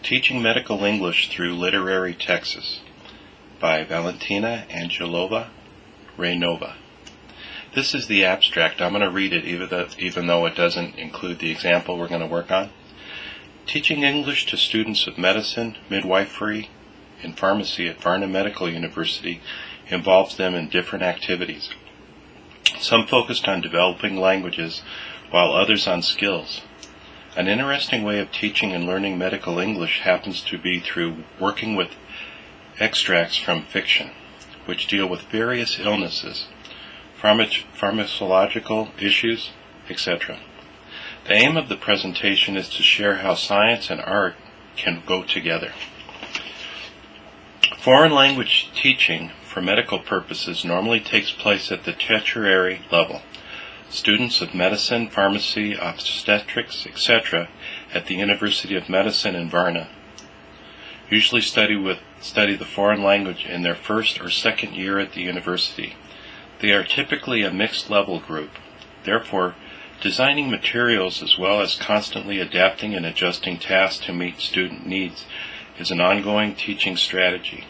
Teaching Medical English Through Literary Texts by Valentina, Angelova, Raynova. This is the abstract. I'm going to read it even though it doesn't include the example we're going to work on. Teaching English to students of medicine, midwifery, and pharmacy at Varna Medical University involves them in different activities. Some focused on developing languages, while others on skills. An interesting way of teaching and learning medical English happens to be through working with extracts from fiction, which deal with various illnesses, pharmacological issues, etc. The aim of the presentation is to share how science and art can go together. Foreign language teaching for medical purposes normally takes place at the tertiary level. Students of medicine, pharmacy, obstetrics, etc. at the University of Medicine in Varna usually study the foreign language in their first or second year at the university. They are typically a mixed level group. Therefore, designing materials as well as constantly adapting and adjusting tasks to meet student needs is an ongoing teaching strategy.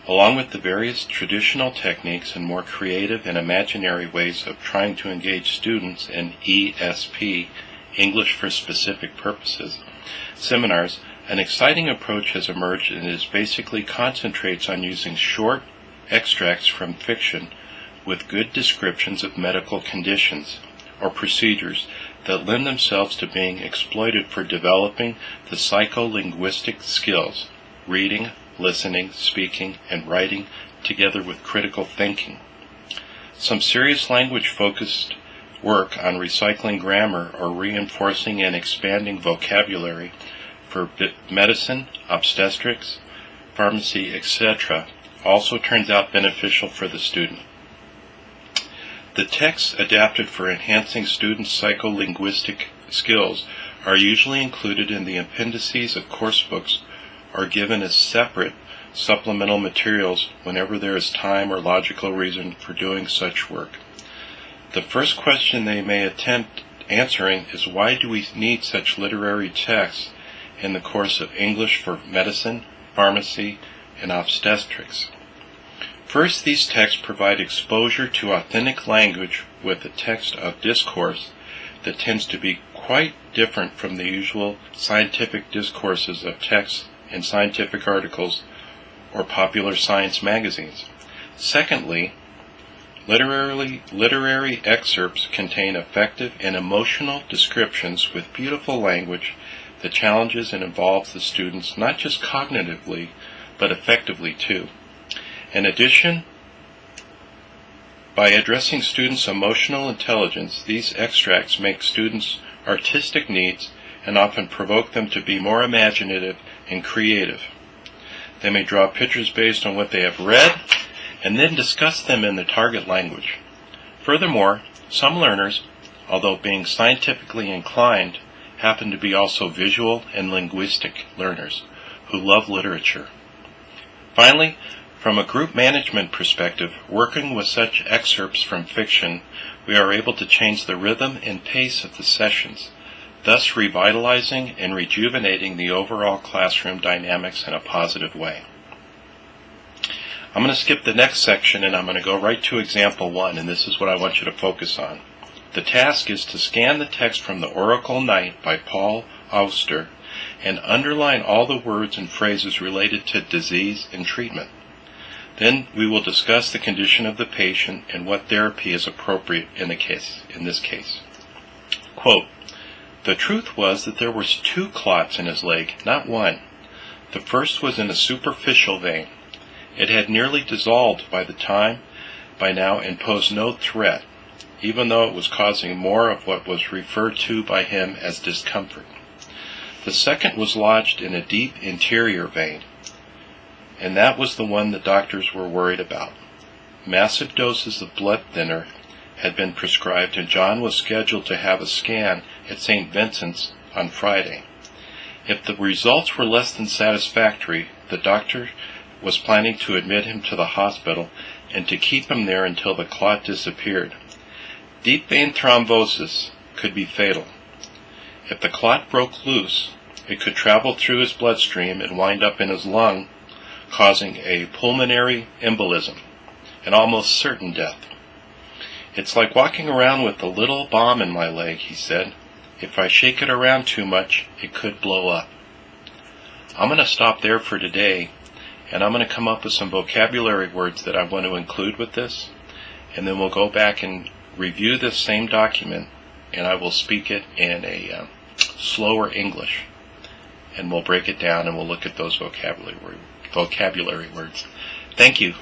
Along with the various traditional techniques and more creative and imaginary ways of trying to engage students in ESP, English for Specific Purposes, seminars, an exciting approach has emerged and it basically concentrates on using short extracts from fiction with good descriptions of medical conditions or procedures that lend themselves to being exploited for developing the psycholinguistic skills, reading, listening, speaking, and writing, together with critical thinking. Some serious language-focused work on recycling grammar or reinforcing and expanding vocabulary for medicine, obstetrics, pharmacy, etc. also turns out beneficial for the student. The texts adapted for enhancing students' psycholinguistic skills are usually included in the appendices of course books or given as separate supplemental materials whenever there is time or logical reason for doing such work. The first question they may attempt answering is, why do we need such literary texts in the course of English for medicine, pharmacy, and obstetrics? First, these texts provide exposure to authentic language with a text of discourse that tends to be quite different from the usual scientific discourses of texts in scientific articles or popular science magazines. Secondly, literary excerpts contain effective and emotional descriptions with beautiful language that challenges and involves the students not just cognitively, but effectively too. In addition, by addressing students' emotional intelligence, these extracts make students' artistic needs and often provoke them to be more imaginative and creative. They may draw pictures based on what they have read and then discuss them in the target language. Furthermore, some learners, although being scientifically inclined, happen to be also visual and linguistic learners who love literature. Finally, from a group management perspective, working with such excerpts from fiction, we are able to change the rhythm and pace of the sessions, thus revitalizing and rejuvenating the overall classroom dynamics in a positive way. I'm going to skip the next section and I'm going to go right to example 1, and this is what I want you to focus on. The task is to scan the text from The Oracle Night by Paul Auster and underline all the words and phrases related to disease and treatment. Then we will discuss the condition of the patient and what therapy is appropriate in this case. Quote, "The truth was that there were 2 clots in his leg, not one. The first was in a superficial vein. It had nearly dissolved by now and posed no threat, even though it was causing more of what was referred to by him as discomfort. The second was lodged in a deep interior vein, and that was the one the doctors were worried about. Massive doses of blood thinner had been prescribed, and John was scheduled to have a scan at St. Vincent's on Friday. If the results were less than satisfactory, the doctor was planning to admit him to the hospital and to keep him there until the clot disappeared. Deep vein thrombosis could be fatal. If the clot broke loose It could travel through his bloodstream and wind up in his lung, causing a pulmonary embolism, an almost certain death. It's like walking around with a little bomb in my leg, he said. If I shake it around too much, it could blow up. I'm going to stop there for today, and I'm going to come up with some vocabulary words that I want to include with this, and then we'll go back and review this same document, and I will speak it in a slower English, and we'll break it down and we'll look at those vocabulary words. Thank you.